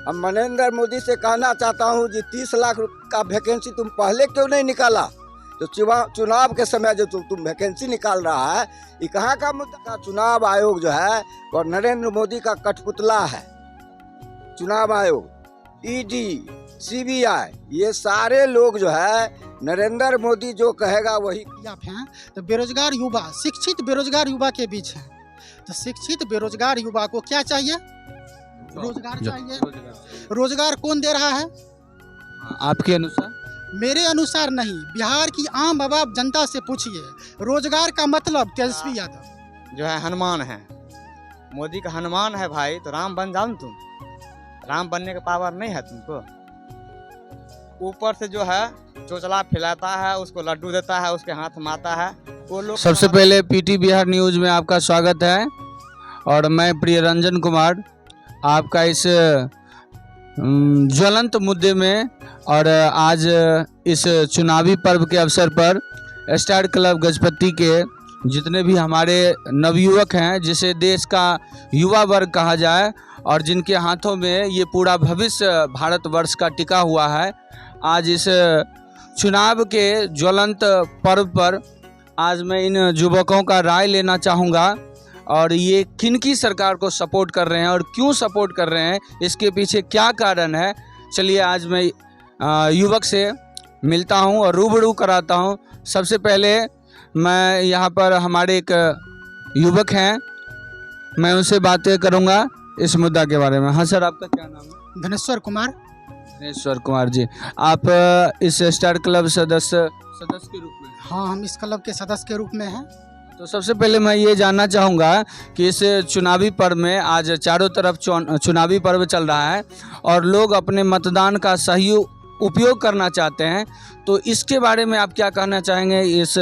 अब नरेंद्र मोदी से कहना चाहता हूँ जी 30 लाख का वैकेंसी तुम पहले क्यों नहीं निकाला? तो चुनाव के समय जो तुम वैकेंसी निकाल रहा है, ये कहाँ का मुद्दा? चुनाव आयोग जो है और नरेंद्र मोदी का कठपुतला है। चुनाव आयोग, ईडी, सीबीआई, ये सारे लोग जो है नरेंद्र मोदी जो कहेगा वही। आप हैं तो बेरोजगार युवा, शिक्षित बेरोजगार युवा के बीच हैं। तो शिक्षित बेरोजगार युवा को क्या चाहिए? रोजगार चाहिए। रोजगार कौन दे रहा है आपके अनुसार? मेरे अनुसार नहीं, बिहार की आम आवाम जनता से पूछिए। रोजगार का मतलब तेजस्वी यादव जो है हनुमान है, मोदी का हनुमान है भाई, तो राम बन जाओ तुम। राम बनने का पावर नहीं है तुमको। ऊपर से जो है चोचला फैलाता है, उसको लड्डू देता है, उसके हाथ माता है वो लोग। सबसे पहले पीटी बिहार न्यूज में आपका स्वागत है और मैं प्रियरंजन कुमार आपका इस ज्वलंत मुद्दे में और आज इस चुनावी पर्व के अवसर पर स्टार क्लब गजपति के जितने भी हमारे नवयुवक हैं, जिसे देश का युवा वर्ग कहा जाए और जिनके हाथों में ये पूरा भविष्य भारतवर्ष का टिका हुआ है, आज इस चुनाव के ज्वलंत पर्व पर आज मैं इन युवकों का राय लेना चाहूँगा और ये किनकी सरकार को सपोर्ट कर रहे हैं और क्यों सपोर्ट कर रहे हैं, इसके पीछे क्या कारण है। चलिए आज मैं युवक से मिलता हूं और रूबरू कराता हूं। सबसे पहले मैं यहाँ पर हमारे एक युवक हैं, मैं उनसे बातें करूँगा इस मुद्दा के बारे में। हाँ सर, आपका क्या नाम है? धनेश्वर कुमार। धनेश्वर कुमार जी, आप इस स्टार क्लब सदस्य के रूप में? हाँ, हम इस क्लब के सदस्य के रूप में हैं। तो सबसे पहले मैं ये जानना चाहूँगा कि इस चुनावी पर्व में आज चारों तरफ चुनावी पर्व चल रहा है और लोग अपने मतदान का सही उपयोग करना चाहते हैं, तो इसके बारे में आप क्या कहना चाहेंगे इस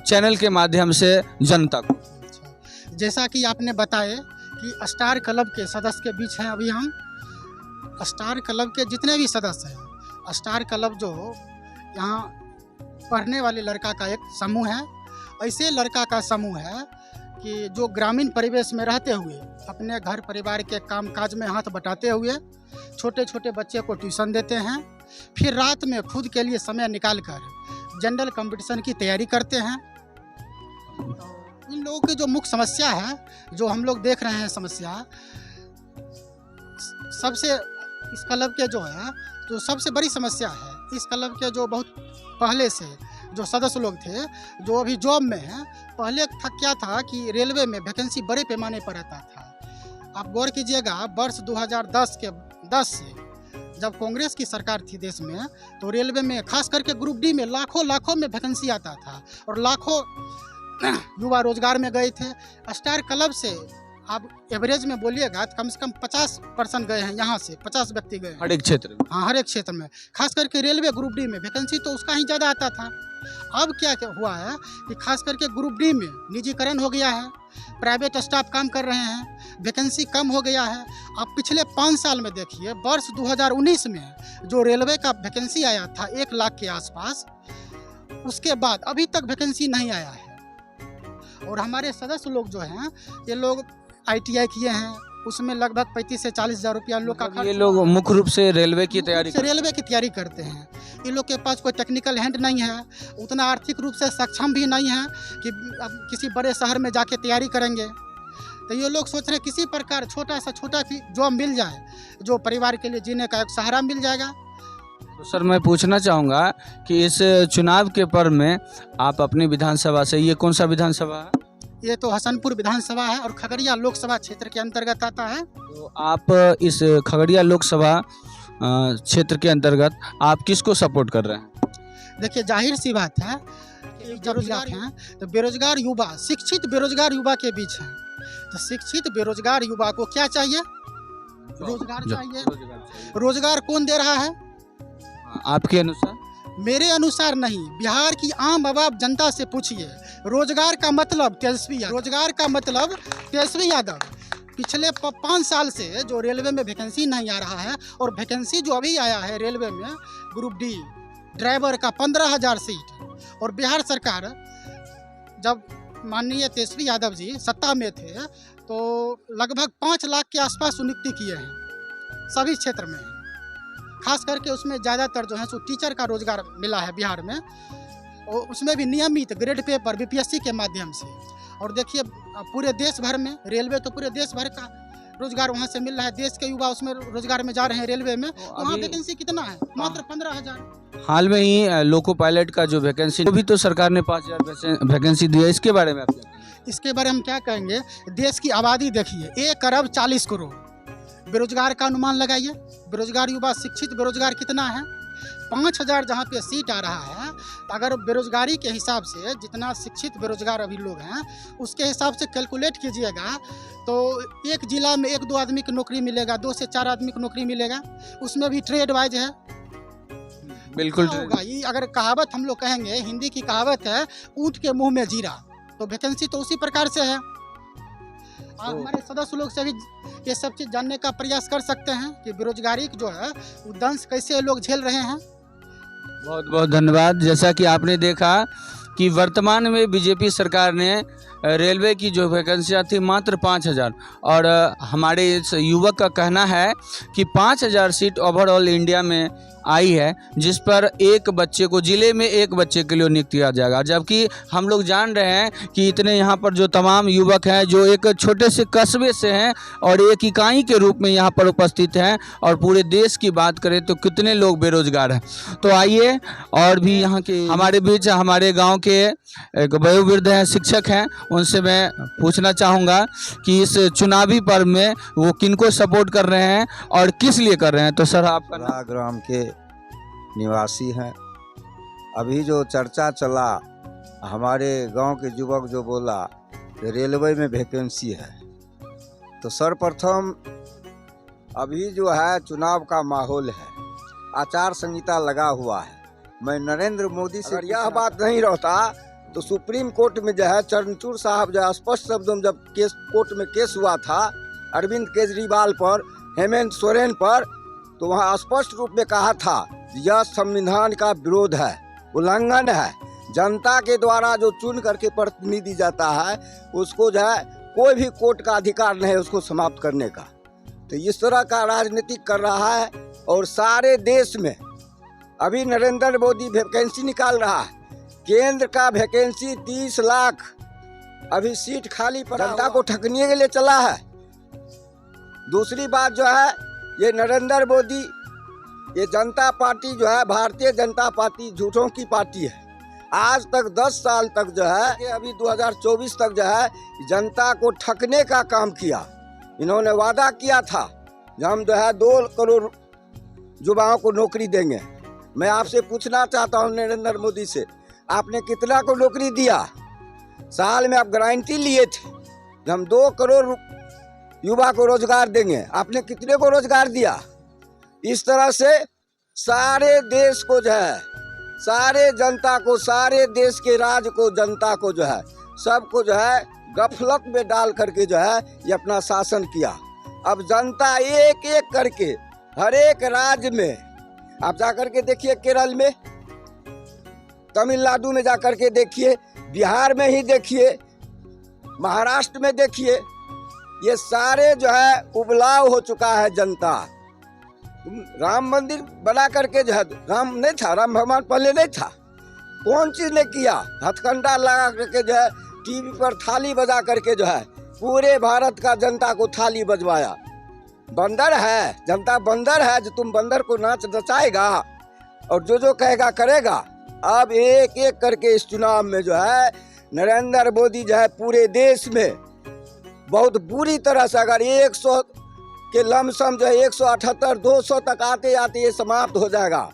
चैनल के माध्यम से जनता को? जैसा कि आपने बताया कि स्टार क्लब के सदस्य के बीच हैं अभी हम। स्टार क्लब के जितने भी सदस्य हैं, स्टार क्लब जो यहाँ पढ़ने वाले लड़का का एक समूह है। ऐसे लड़का का समूह है कि जो ग्रामीण परिवेश में रहते हुए अपने घर परिवार के कामकाज में हाथ बटाते हुए छोटे छोटे बच्चे को ट्यूशन देते हैं, फिर रात में खुद के लिए समय निकालकर जनरल कंपटीशन की तैयारी करते हैं। इन लोगों की जो मुख्य समस्या है, जो हम लोग देख रहे हैं समस्या, सबसे इस क्लब के जो है जो सबसे बड़ी समस्या है, इस क्लब के जो बहुत पहले से जो सदस्य लोग थे जो अभी जॉब में हैं, पहले क्या था कि रेलवे में वैकेंसी बड़े पैमाने पर आता था। आप गौर कीजिएगा, वर्ष 2010 से जब कांग्रेस की सरकार थी देश में, तो रेलवे में खास करके ग्रुप डी में लाखों में वैकेंसी आता था और लाखों युवा रोजगार में गए थे। स्टार क्लब से आप एवरेज में बोलिएगा तो कम से कम 50% गए हैं, यहाँ से 50 व्यक्ति गए हैं हर एक क्षेत्र में। हाँ, हर एक क्षेत्र में। खास करके रेलवे ग्रुप डी में वैकेंसी तो उसका ही ज़्यादा आता था। अब क्या हुआ है कि खास करके ग्रुप डी में निजीकरण हो गया है, प्राइवेट स्टाफ काम कर रहे हैं, वैकेंसी कम हो गया है। अब पिछले 5 साल में देखिए, वर्ष 2019 में जो रेलवे का वैकेंसी आया था 1 लाख के आसपास, उसके बाद अभी तक वैकेंसी नहीं आया है। और हमारे सदस्य लोग जो हैं, ये लोग ITI किए हैं, उसमें लगभग 35 से 40 हज़ार रुपया लोग का खर्च। ये लोग मुख्य रूप से रेलवे की तैयारी करते हैं। इन लोग के पास कोई टेक्निकल हैंड नहीं है, उतना आर्थिक रूप से सक्षम भी नहीं है कि अब किसी बड़े शहर में जाके तैयारी करेंगे। तो ये लोग सोच रहे हैं किसी प्रकार छोटा जॉब मिल जाए, जो परिवार के लिए जीने का एक सहारा मिल जाएगा। तो सर मैं पूछना चाहूँगा कि इस चुनाव के पर्व में आप अपनी विधानसभा से, ये कौन सा विधानसभा है? ये तो हसनपुर विधानसभा है और खगड़िया लोकसभा क्षेत्र के अंतर्गत आता है। तो आप इस खगड़िया लोकसभा क्षेत्र के अंतर्गत आप किसको सपोर्ट कर रहे हैं? देखिए, जाहिर सी बात है कि जब बेरोजगार हैं तो बेरोजगार युवा, शिक्षित बेरोजगार युवा के बीच हैं। तो शिक्षित बेरोजगार युवा को क्या चाहिए? रोजगार चाहिए। रोजगार कौन दे रहा है आपके अनुसार? मेरे अनुसार नहीं, बिहार की आम आवाम जनता से पूछिए। रोजगार का मतलब तेजस्वी यादव। पिछले 5 साल से जो रेलवे में वैकेंसी नहीं आ रहा है, और वैकेंसी जो अभी आया है रेलवे में ग्रुप डी ड्राइवर का 15,000 सीट, और बिहार सरकार जब माननीय तेजस्वी यादव जी सत्ता में थे तो लगभग 5 लाख के आसपास नियुक्ति किए हैं सभी क्षेत्र में है। खास करके उसमें ज़्यादातर जो है सो टीचर का रोजगार मिला है बिहार में, और उसमें भी नियमित ग्रेड पे पर बीपीएससी के माध्यम से। और देखिए पूरे देश भर में रेलवे तो पूरे देश भर का रोजगार वहाँ से मिल रहा है। देश के युवा उसमें रोजगार में जा रहे हैं रेलवे में। तो वहाँ वैकेंसी कितना है? मात्र 15,000। हाल में ही लोको पायलट का जो वैकेंसी, वो भी तो सरकार ने 5,000 वैकेंसी दिया, इसके बारे में आप क्या कहेंगे? इसके बारे में हम क्या कहेंगे? देश की आबादी देखिए 1 अरब 40 करोड़, बेरोजगार का अनुमान लगाइए। बेरोजगार युवा, शिक्षित बेरोजगार कितना है? 5,000 जहाँ पे सीट आ रहा है, अगर बेरोजगारी के हिसाब से जितना शिक्षित बेरोजगार अभी लोग हैं उसके हिसाब से कैलकुलेट कीजिएगा तो एक जिला में 1-2 आदमी की नौकरी मिलेगा, 2 से 4 आदमी को नौकरी मिलेगा। उसमें भी ट्रेड वाइज है। बिल्कुल क्या होगा ये? अगर कहावत हम लोग कहेंगे, हिंदी की कहावत है ऊँट के मुंह में जीरा, तो वैकेंसी तो उसी प्रकार से है। आप हमारे सदस्य लोग से भी ये सब चीज़ जानने का प्रयास कर सकते हैं कि बेरोजगारी जो है वो दंश कैसे लोग झेल रहे हैं। बहुत बहुत धन्यवाद। जैसा कि आपने देखा कि वर्तमान में बीजेपी सरकार ने रेलवे की जो वैकेंसियाँ थी मात्र 5,000, और हमारे इस युवक का कहना है कि 5,000 सीट ओवरऑल इंडिया में आई है, जिस पर एक बच्चे को, जिले में एक बच्चे के लिए नियुक्त किया जाएगा। जबकि हम लोग जान रहे हैं कि इतने यहाँ पर जो तमाम युवक हैं जो एक छोटे से कस्बे से हैं और एक इकाई के रूप में यहाँ पर उपस्थित हैं, और पूरे देश की बात करें तो कितने लोग बेरोजगार हैं। तो आइए और भी यहाँ के हमारे बीच हमारे गाँव के एक वयोवृद्ध हैं, शिक्षक हैं, उनसे मैं पूछना चाहूँगा कि इस चुनावी पर्व में वो किनको सपोर्ट कर रहे हैं और किस लिए कर रहे हैं। तो सर आपका नाम? ग्राम के निवासी हैं। अभी जो चर्चा चला, हमारे गांव के युवक जो बोला कि रेलवे में वैकेंसी है, तो सर्वप्रथम अभी जो है चुनाव का माहौल है, आचार संहिता लगा हुआ है। मैं नरेंद्र मोदी से, अगर यह बात नहीं रहता तो सुप्रीम कोर्ट में जो है चरणचूड़ साहब जो स्पष्ट शब्दों में जब केस कोर्ट में केस हुआ था अरविंद केजरीवाल पर, हेमंत सोरेन पर, तो वहाँ स्पष्ट रूप में कहा था यह संविधान का विरोध है, उल्लंघन है। जनता के द्वारा जो चुन करके प्रतिनिधि जाता है उसको जो है कोई भी कोर्ट का अधिकार नहीं है उसको समाप्त करने का। तो इस तरह का राजनीतिक कर रहा है। और सारे देश में अभी नरेंद्र मोदी वैकेंसी निकाल रहा है, केंद्र का वैकेंसी 30 लाख अभी सीट खाली पर जनता को ठगने के लिए चला है। दूसरी बात जो है, ये नरेंद्र मोदी, ये जनता पार्टी जो है भारतीय जनता पार्टी झूठों की पार्टी है। आज तक 10 साल तक जो है, कि अभी 2024 तक जो है जनता को ठगने का काम किया। इन्होंने वादा किया था कि हम जो है 2 करोड़ युवाओं को नौकरी देंगे। मैं आपसे पूछना चाहता हूं नरेंद्र मोदी से, आपने कितना को नौकरी दिया? साल में आप गारंटी लिए थे कि हम 2 करोड़ युवा को रोजगार देंगे, आपने कितने को रोजगार दिया? इस तरह से सारे देश को जो है, सारे जनता को, सारे देश के राज को, जनता को जो है, सबको जो है गफलत में डाल करके जो है ये अपना शासन किया। अब जनता एक एक करके हर एक राज्य में, आप जा करके देखिए केरल में, तमिलनाडु में जा करके देखिए, बिहार में ही देखिए, महाराष्ट्र में देखिए, ये सारे जो है उबलाव हो चुका है जनता। राम मंदिर बना करके जो है, राम नहीं था, राम भगवान पहले नहीं था, कौन चीज ने किया? हथकंडा लगा करके जो है टीवी पर थाली बजा करके जो है पूरे भारत का जनता को थाली बजवाया। बंदर है जनता, बंदर है जो तुम बंदर को नाच नचाएगा और जो कहेगा करेगा। अब एक एक करके इस चुनाव में जो है नरेंद्र मोदी जो है पूरे देश में बहुत बुरी तरह से, अगर 100 के लमसम जो है 178, 200 तक आते आते ये समाप्त हो जाएगा।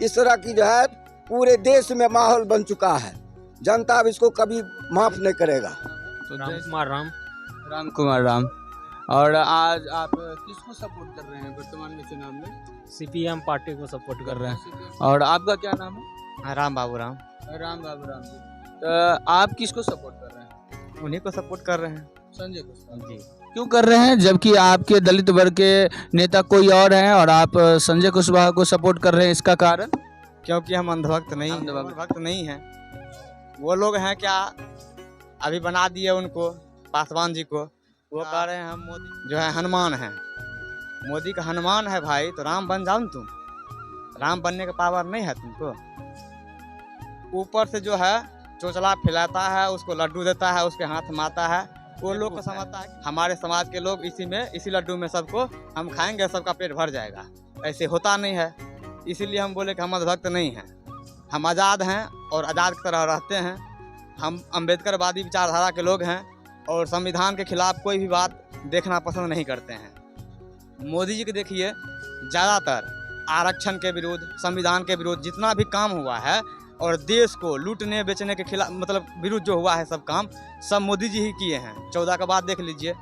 इस तरह की जो है पूरे देश में माहौल बन चुका है। जनता अब इसको कभी माफ नहीं करेगा। तो राम कुमार राम। और आज आप किसको सपोर्ट कर रहे हैं वर्तमान में चुनाव में? सीपीएम पार्टी को सपोर्ट कर रहे हैं। और आपका क्या नाम है? राम बाबू राम। राम बाबू राम जी। तो आप किसको सपोर्ट कर रहे हैं? उन्हीं को सपोर्ट कर रहे हैं। संजय कुशवाहा जी। क्यों कर रहे हैं, जबकि आपके दलित वर्ग के नेता कोई और हैं और आप संजय कुशवाहा को सपोर्ट कर रहे हैं? इसका कारण? क्योंकि हम अंधभक्त नहीं, अंधभक्त नहीं हैं। वो लोग हैं क्या, अभी बना दिए उनको, पासवान जी को, वो कह रहे हैं हम मोदी जो है हनुमान हैं। मोदी का हनुमान है भाई, तो राम बन जाओ ना तुम। राम बनने का पावर नहीं है तुमको। ऊपर से जो है चोचला फैलाता है, उसको लड्डू देता है, उसके हाथ माता है। वो लोग को समझता है हमारे समाज के लोग इसी लड्डू में सबको हम खाएंगे, सबका पेट भर जाएगा। ऐसे होता नहीं है। इसीलिए हम बोले कि हम अंधभक्त नहीं हैं, हम आज़ाद हैं और आज़ाद की तरह रहते हैं। हम अम्बेडकरवादी विचारधारा के लोग हैं और संविधान के खिलाफ कोई भी बात देखना पसंद नहीं करते हैं। मोदी जी के देखिए, ज़्यादातर आरक्षण के विरुद्ध, संविधान के विरुद्ध जितना भी काम हुआ है और देश को लूटने बेचने के खिलाफ मतलब विरुद्ध जो हुआ है सब काम, सब मोदी जी ही किए हैं। 14 के बाद देख लीजिए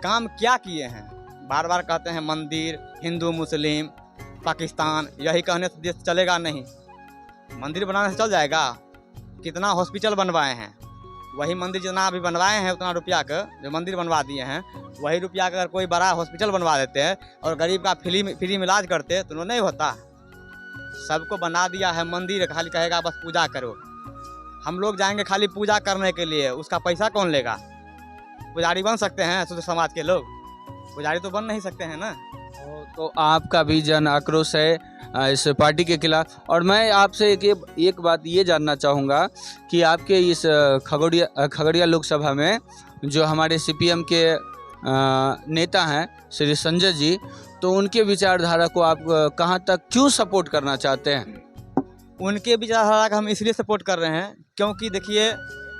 काम क्या किए हैं। बार बार कहते हैं मंदिर, हिंदू मुस्लिम पाकिस्तान, यही कहने से देश चलेगा नहीं। मंदिर बनाने से चल जाएगा? कितना हॉस्पिटल बनवाए हैं, वही मंदिर जितना अभी बनवाए हैं उतना रुपया का जो मंदिर बनवा दिए हैं, वही रुपया का अगर कोई बड़ा हॉस्पिटल बनवा देते हैं और गरीब का फ्री में इलाज करते तो नहीं होता। सबको बना दिया है मंदिर, खाली कहेगा बस पूजा करो। हम लोग जाएंगे खाली पूजा करने के लिए, उसका पैसा कौन लेगा? पुजारी बन सकते हैं शुद्ध समाज के लोग? पुजारी तो बन नहीं सकते हैं ना। तो आपका भी जन आक्रोश है इस पार्टी के खिलाफ। और मैं आपसे एक बात ये जानना चाहूँगा कि आपके इस खगड़िया लोकसभा में जो हमारे सीपीएम के नेता हैं श्री संजय जी, तो उनके विचारधारा को आप कहाँ तक क्यों सपोर्ट करना चाहते हैं? उनके विचारधारा का हम इसलिए सपोर्ट कर रहे हैं क्योंकि देखिए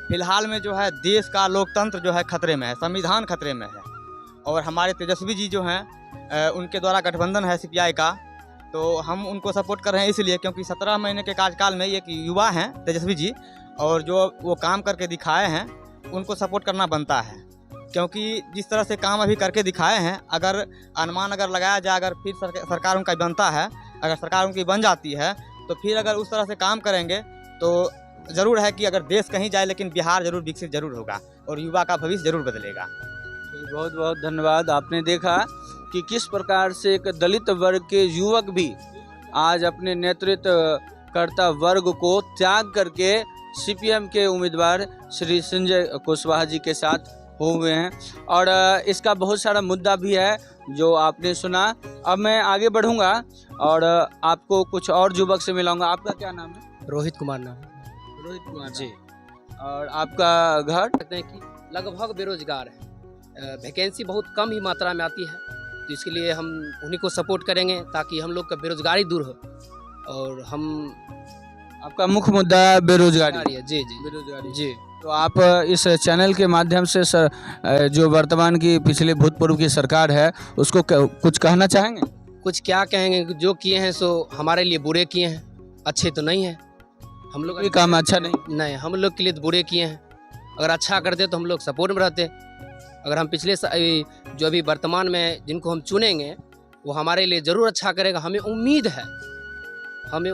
फिलहाल में जो है देश का लोकतंत्र जो है खतरे में है, संविधान खतरे में है। और हमारे तेजस्वी जी जो हैं उनके द्वारा गठबंधन है सीपीआई का, तो हम उनको सपोर्ट कर रहे हैं इसलिए क्योंकि 17 महीने के कार्यकाल में एक युवा हैं तेजस्वी जी, और जो वो काम करके दिखाए हैं उनको सपोर्ट करना बनता है। क्योंकि जिस तरह से काम अभी करके दिखाए हैं, अगर अनुमान अगर लगाया जाए, अगर फिर सरकार उनका बनता है, अगर सरकार उनकी बन जाती है तो फिर अगर उस तरह से काम करेंगे तो ज़रूर है कि अगर देश कहीं जाए लेकिन बिहार ज़रूर विकसित ज़रूर होगा और युवा का भविष्य ज़रूर बदलेगा। बहुत बहुत धन्यवाद। आपने देखा कि किस प्रकार से एक दलित वर्ग के युवक भी आज अपने नेतृत्वकर्ता वर्ग को त्याग करके सीपीएम के उम्मीदवार श्री संजय कुशवाहा जी के साथ हो हुए हैं। और इसका बहुत सारा मुद्दा भी है जो आपने सुना। अब मैं आगे बढ़ूंगा और आपको कुछ और युवक से मिलाऊंगा। आपका क्या नाम है? रोहित कुमार नाम। रोहित कुमार जी। और आपका घर? कहते हैं कि लगभग बेरोजगार है, वैकेंसी बहुत कम ही मात्रा में आती है, तो इसके लिए हम उन्हीं को सपोर्ट करेंगे ताकि हम लोग का बेरोजगारी दूर हो। और हम आपका मुख्य मुद्दा बेरोजगारी है। जी जी बेरोजगारी जी। तो आप इस चैनल के माध्यम से जो वर्तमान की पिछले भूतपूर्व की सरकार है उसको कुछ कहना चाहेंगे? कुछ क्या कहेंगे, जो किए हैं सो हमारे लिए बुरे किए हैं, अच्छे तो नहीं है। हम लोग कोई काम अच्छा नहीं, हम लोग के लिए तो बुरे किए हैं। अगर अच्छा करते तो हम लोग सपोर्ट में रहते। अगर हम पिछले जो अभी वर्तमान में जिनको हम चुनेंगे वो हमारे लिए ज़रूर अच्छा करेगा, हमें उम्मीद है। हमें